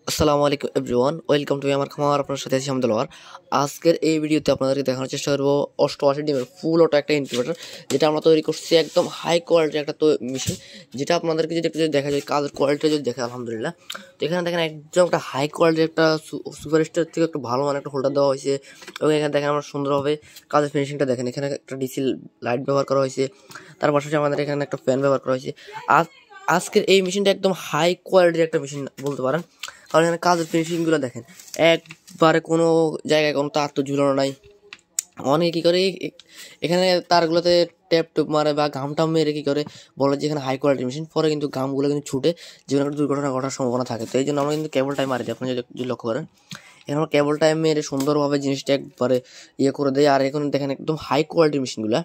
আসসালামু আলাইকুম everyone, welcome to আমার খামার। আপনার সাথে আছি আমদুল্লাহ। আজকের এই ভিডিওতে আপনাদেরকে দেখানোর চেষ্টা করবো 88 ডিমের ফুল অটো একটা ইনকিউবেটর, যেটা আমরা তৈরি করছি একদম হাই কোয়ালিটির একটা মেশিন। যেটা আপনাদেরকে যদি একটু দেখা যায়, কাজের কোয়ালিটি যদি দেখে আলহামদুলিল্লাহ। তো এখানে দেখেন একদম একটা হাই কোয়ালিটির একটা সুপারস্টার থেকে একটু ভালো মানে একটা হোল্ডার দেওয়া হয়েছে, এবং এখানে দেখেন আমরা সুন্দরভাবে কাজের ফিনিশিংটা দেখেন। এখানে একটা ডিসি লাইট ব্যবহার করা হয়েছে, তার পাশাপাশি আমাদের এখানে একটা ফ্যান ব্যবহার করা হয়েছে। আর আজকের এই মেশিনটা একদম হাই কোয়ালিটির একটা মেশিন বলতে পারেন, কারণ এখানে কাজের ফিনিশিংগুলো দেখেন। একবারে কোনো জায়গায় কোনো তার তো ঝুলানো নাই। অনেকে কী করে এখানে তারগুলোতে ট্যাপ টুপ মারে বা ঘাম টাম মেরে কী করে বলে যে এখানে হাই কোয়ালিটির মেশিন, পরে কিন্তু ঘামগুলো কিন্তু ছুটে যেখানে একটা দুর্ঘটনা ঘটার সম্ভাবনা থাকে। তো এই জন্য আমরা কিন্তু কেবল টাইম মারি দিই। আপনি যদি লক্ষ্য করেন, এখানে আমরা কেবল টাইম মেরে সুন্দরভাবে জিনিসটা একবারে করে দেয়। আর এখন দেখেন একদম হাই কোয়ালিটির মেশিনগুলো।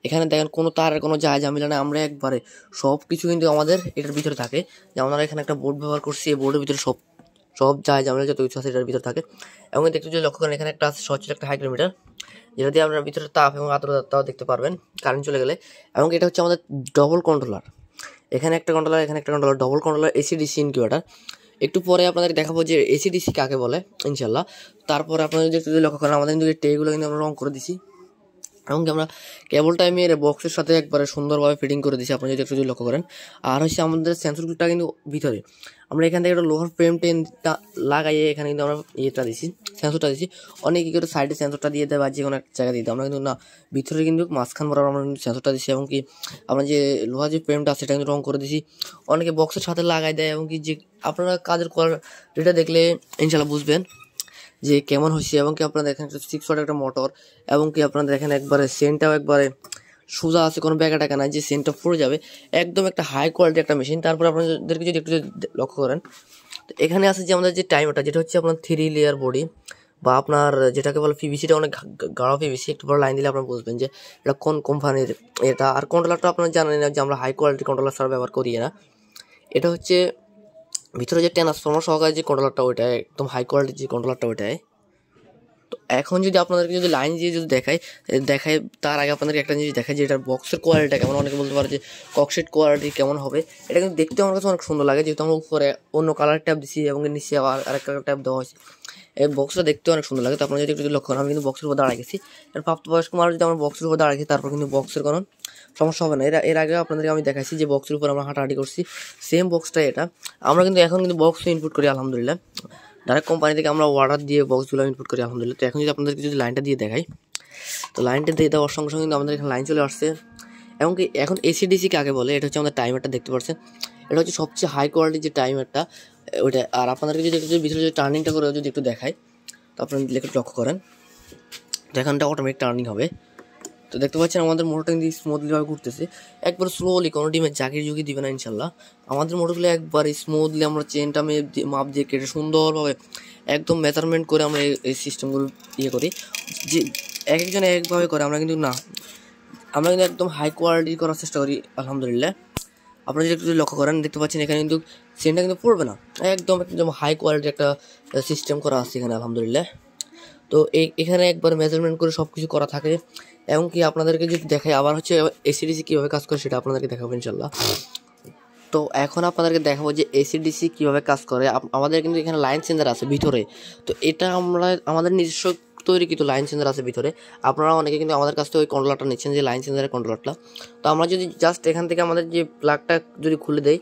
এখানে দেখেন কোনো তারের কোনো ঝামেলা না, আমরা একবারে সব কিছু কিন্তু আমাদের এটার ভিতরে থাকে। যেমন আমরা এখানে একটা বোর্ড ব্যবহার করছি, এই বোর্ডের ভিতরে সব ঝামেলা যত কিছু আছে এটার ভিতরে থাকে। এবং দেখতে যদি লক্ষ্য করেন, এখানে একটা আছে সচল একটা হাইগ্রোমিটার, যেটা দিয়ে আপনার ভিতরে তাপ এবং আর্দ্রতাও দেখতে পারবেন কারেন্ট চলে গেলে। এবং এটা হচ্ছে আমাদের ডবল কন্ট্রোলার। এখানে একটা কন্ট্রোলার, এখানে একটা কন্ট্রোলার, ডবল কন্ট্রোলার এসি/ডিসি ইনকিউবেটর। একটু পরে আপনাদের দেখাবো যে এসি/ডিসি কাকে বলে ইনশাল্লাহ। তারপরে আপনারা যদি লক্ষ্য করেন, আমাদের কিন্তু এই টেগুলো কিন্তু আমরা রং করে দিছি, এমনকি আমরা কেবল টাইমের বক্সের সাথে একবারে সুন্দরভাবে ফিটিং করে দিচ্ছি, আপনি যদি একটু লক্ষ্য করেন। আর হচ্ছে আমাদের সেন্সরটা কিন্তু ভিতরে, আমরা এখান থেকে একটা লোহার ফ্রেম টেনটা লাগাইয়ে এখানে কিন্তু আমরা ইয়েটা দিচ্ছি, সেন্সরটা দিচ্ছি। অনেকে কী করে সাইডে সেন্সরটা দিয়ে দেয় বা যে কোনো একটা জায়গায় দিয়ে দেয়, আমরা কিন্তু না, ভিতরে কিন্তু মাঝখান বরাবর আমরা কিন্তু সেন্সরটা দিচ্ছি। এবং কি আমরা যে লোহার যে ফ্রেমটা আছে সেটা কিন্তু রং করে দিচ্ছি। অনেকে বক্সের সাথে লাগাই দেয়, এবং কি যে আপনারা কাজের কোয়ালিটিটা দেখলে ইনশাল্লাহ বুঝবেন যে কেমন হয়েছে। এবং কি আপনারা দেখেন 6 ওয়াট একটা মোটর, এবং কি আপনারা দেখেন একবারে সেন্টটাও একবারে সোজা আছে, কোনো ব্যাগা টাকা নাই যে সেন্টটা পড়ে যাবে। একদম একটা হাই কোয়ালিটি একটা মেশিন। তারপরে আপনাদেরকে যদি একটু লক্ষ্য করেন, তো এখানে আছে যে আমাদের যে টাইমারটা, যেটা হচ্ছে আপনার 3 লেয়ার বডি, বা আপনার যেটাকে বলে পিভিসিটা, অনেক গাঢ় পিভিসি। একটু বড় লাইন দিলে আপনারা বুঝবেন যে এটা কোন কোম্পানির এটা। আর কন্ট্রোলারটা আপনারা জানেন না যে আমরা হাই কোয়ালিটি কন্ট্রোলার ছাড়া ব্যবহার করি না। এটা হচ্ছে ভিতরে যে ট্রান্সফর্মার সহকারে যে কন্ট্রোলারটা, ওইটাই একদম হাই কোয়ালিটির যে কন্ট্রোলারটা ওইটাই। তো এখন যদি আপনাদেরকে যদি লাইন দিয়ে যদি দেখায়, তার আগে আপনাদেরকে একটা জিনিস দেখায় যে এটার বক্সের কোয়ালিটিটা কেমন। অনেকে বলতে পারে যে ককশিট কোয়ালিটি কেমন হবে। এটা কিন্তু দেখতে আমার কাছে অনেক সুন্দর লাগে, যেহেতু আমরা উপরে অন্য কালার ট্যাপ দিচ্ছি এবং নিচে আবার আরেক কালার ট্যাপ দেওয়া হয়েছে। এই বক্সটা দেখতে অনেক সুন্দর লাগে। তো আপনারা যদি একটু লক্ষ্য করেন, আমি কিন্তু বক্সের উপর দাঁড়িয়ে গেছি। এর প্রাপ্তবয়স্ক মানুষ যদি আমরা বক্সের উপর দাঁড়িয়ে গেছি, তারপর কিন্তু বক্সের কোনো সমস্যা হবে না। এর আগে আপনাদেরকে আমি দেখাইছি যে বক্সের উপর আমরা হাঁটাহাঁটি করছি, সেম বক্সটাই এটা। আমরা কিন্তু এখন কিন্তু বক্স ইনপুট করি আলহামদুলিল্লাহ, ডাইরেক্ট কোম্পানি থেকে আমরা অর্ডার দিয়ে বক্সগুলো ইনপুট করি আলহামদুলিল্লাহ। তো এখন যদি আপনাদেরকে যদি লাইনটা দিয়ে দেখাই, তো লাইনটা দিয়ে দেওয়ার সঙ্গে সঙ্গে কিন্তু আমাদের এখানে লাইন চলে আসছে। এবং কি এখন এসি/ডিসি কাকে বলে, এটা হচ্ছে আমাদের টাইমারটা দেখতে পাচ্ছেন। এটা হচ্ছে সবচেয়ে হাই কোয়ালিটির যে টাইমারটা ওইটা। আর আপনাদেরকে যদি একটু ভিতরে যদি টার্নিংটা করে যদি একটু দেখাই, তো আপনারা একটু লক্ষ্য করেন, তো এখানটা অটোমেটিক টার্নিং হবে। তো দেখতে পাচ্ছেন আমাদের মোটরটা কিন্তু স্মুথলিভাবে ঘুরতেছে, একবার স্লোলি, কোনো ডিমের জাকির ঝুঁকি দিবে না ইনশাল্লাহ। আমাদের মোটরগুলো একবার স্মুথলি আমরা চেনটা মাপ দিয়ে কেটে সুন্দরভাবে একদম মেজারমেন্ট করে আমরা এই সিস্টেমগুলো করি। যে এক একজনে একভাবে করে, আমরা কিন্তু না, আমরা কিন্তু একদম হাই কোয়ালিটি করার চেষ্টা করি আলহামদুলিল্লাহ। আপনারা যদি একটু লক্ষ্য করেন, দেখতে পাচ্ছেন এখানে কিন্তু চেনটা কিন্তু পড়বে না, একদম হাই কোয়ালিটির একটা সিস্টেম করা আছে এখানে আলহামদুলিল্লাহ। তো এখানে একবার মেজারমেন্ট করে সব কিছু করা থাকে। এবং কি আপনাদেরকে যদি দেখাই, আবার হচ্ছে এসি/ডিসি কীভাবে কাজ করে সেটা আপনাদেরকে দেখাবো ইনশাল্লাহ। তো এখন আপনাদেরকে দেখাবো যে এসি/ডিসি কীভাবে কাজ করে। আমাদের কিন্তু এখানে লাইন চেঞ্জার আছে ভিতরে। তো এটা আমরা আমাদের নিজস্ব তৈরিকৃত লাইন চেঞ্জার আছে ভিতরে। আপনারা অনেকে কিন্তু আমাদের কাছ থেকে ওই কন্ট্রোলারটা নিচ্ছেন, যে লাইন চেঞ্জারের কন্ট্রোলারটা। তো আমরা যদি জাস্ট এখান থেকে আমাদের যে প্লাগটা যদি খুলে দেই,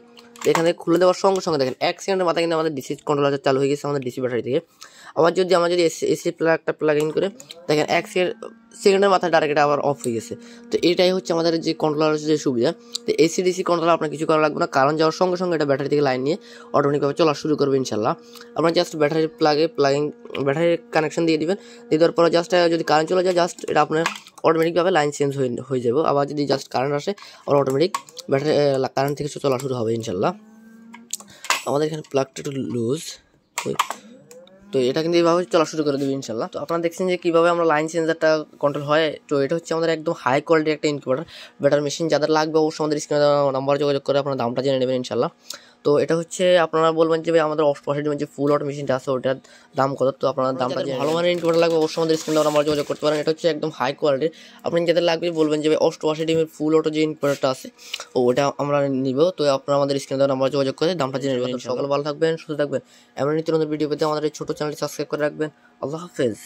এখান থেকে খুলে দেওয়ার সঙ্গে সঙ্গে দেখেন 1 সেকেন্ডের মাথায় কিন্তু আমাদের ডিসি কন্ট্রোলার চালু হয়ে গেছে আমাদের ডিসি ব্যাটারি থেকে। আবার যদি আমরা যদি এসি প্লাগটা প্লাগ ইন করে দেখেন 1 সেকেন্ডের মাথায় ডাইরেক্ট এটা আবার অফ হয়ে গেছে। তো এটাই হচ্ছে আমাদের যে কন্ট্রোলারের যে সুবিধা। তো এসি/ডিসি কন্ট্রোলার আপনার কিছু করা লাগবে না, কারণ যাওয়ার সঙ্গে সঙ্গে এটা ব্যাটারি থেকে লাইন নিয়ে অটোমেটিকভাবে চলা শুরু করবে ইনশাল্লাহ। আপনার জাস্ট ব্যাটারির ব্যাটারির কানেকশন দিয়ে দিবেন, দিয়ে দেওয়ার পরে জাস্ট যদি কারেন্ট চলে যায়, জাস্ট এটা আপনার অটোমেটিকভাবে লাইন চেঞ্জ হয়ে যাবে। আবার যদি জাস্ট কারেন্ট আসে, আর অটোমেটিক ব্যাটারি কারেন্ট থেকে চলা শুরু হবে ইনশাল্লাহ। আমাদের এখানে প্লাগটা একটু লুজ, তো এটা কিন্তু এইভাবে চলা শুরু করে দেবে ইনশাল্লাহ। তো আপনারা দেখছেন যে কীভাবে আমরা লাইন চেঞ্জারটা কন্ট্রোল হয়। তো এটা হচ্ছে আমাদের একদম হাই কোয়ালিটির একটা ইনকিউবেটর ব্যাটার মেশিন। যাদের লাগবে অবশ্যই আমাদের স্ক্রিনে নাম্বার যোগাযোগ করে আপনার দামটা জেনে নেবেন ইনশাল্লাহ। তো এটা হচ্ছে আপনারা বলবেন যে ভাই আমাদের 88 ডিমের যে ফুল অটো মেশিনটা আছে ওটার দাম কত। তো আপনার দামটা ভালো মানের ইনকিউবেটর লাগবে অবশ্যই আমাদের স্ক্রিনে নাম্বার যোগাযোগ করতে পারেন। এটা হচ্ছে একদম হাই কোয়ালিটির। আপনি যাদের লাগবে বলবেন যে ভাই 88 ডিমের ফুল অটো যে ইনকিউবেটরটা আছে ওটা আমরা নিব। তো আপনারা আমাদের স্ক্রিনে নাম্বার যোগাযোগ করে দামটা জেনে নেবেন। সকল ভালো থাকবেন, সুস্থ থাকবেন। এমন নিত্য নতুন ভিডিও পেতে আমাদের এই ছোট চ্যানেলটি সাবস্ক্রাইব করে রাখবেন। আল্লাহ হাফেজ।